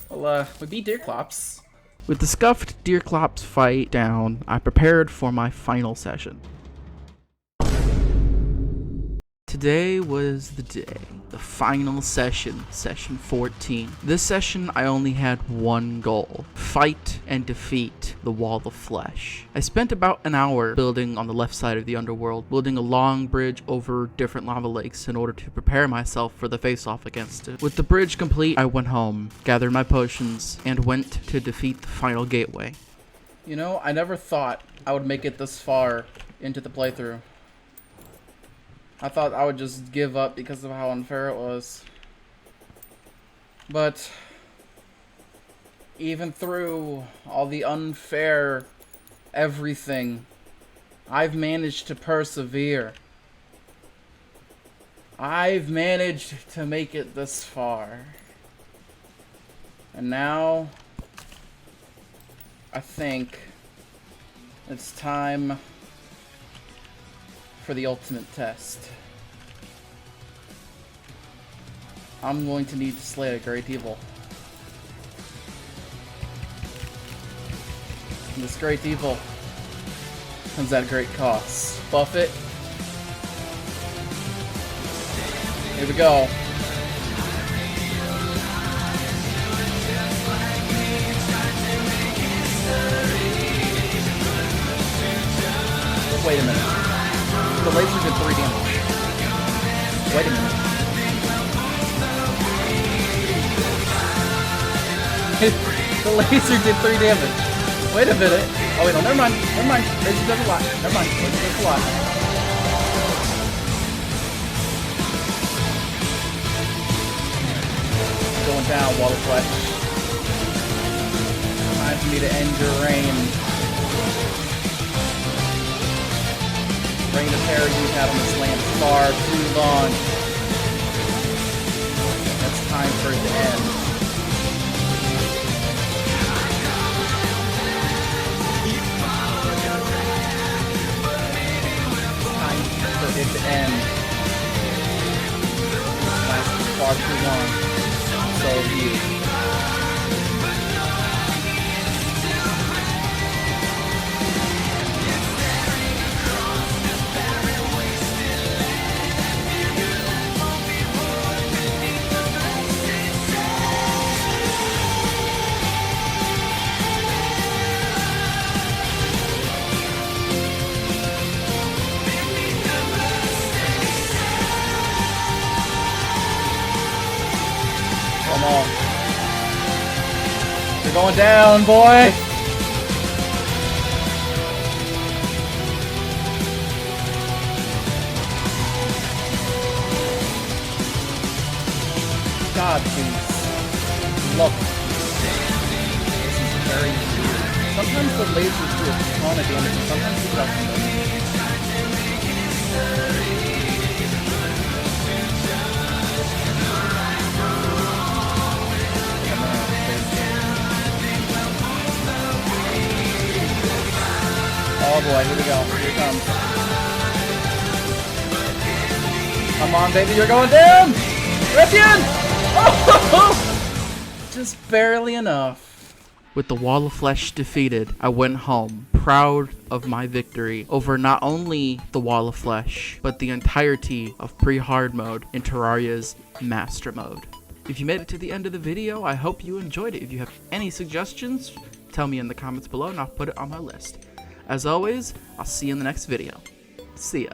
Well, we beat Deerclops. With the Scuffed Deerclops fight down, I prepared for my final session. Today was the day. The final session, session 14. This session, I only had one goal. Fight and defeat the Wall of Flesh. I spent about an hour building on the left side of the underworld, building a long bridge over different lava lakes in order to prepare myself for the face-off against it. With the bridge complete, I went home, gathered my potions, and went to defeat the final gateway. You know, I never thought I would make it this far into the playthrough. I thought I would just give up because of how unfair it was. But even through all the unfair everything, I've managed to persevere. I've managed to make it this far. And now, I think it's time for the ultimate test. I'm going to need to slay a great evil. And this great evil comes at a great cost. Buff it. Here we go. Wait a minute. The laser did 3 damage. Wait a minute. The laser did 3 damage. Wait a minute. Oh wait, no, never mind. Never mind. Laser does a lot. Never mind. Laser does a lot. Going down, Wall of Flesh. Time for me to end your reign. Reign of terror you've had on this land far too long. It's time for it to end. It's time for it to end. It's lasted far too long. So have you. Come on. You're going down, boy! God, please. Look. This is very weird. Sometimes the lasers do a ton of damage, and sometimes they don't. Oh boy, here we go. Here it comes. Come on, baby, you're going down! Rippian! Oh! Just barely enough. With the Wall of Flesh defeated, I went home, proud of my victory over not only the Wall of Flesh, but the entirety of pre-hard mode in Terraria's Master Mode. If you made it to the end of the video, I hope you enjoyed it. If you have any suggestions, tell me in the comments below and I'll put it on my list. As always, I'll see you in the next video. See ya.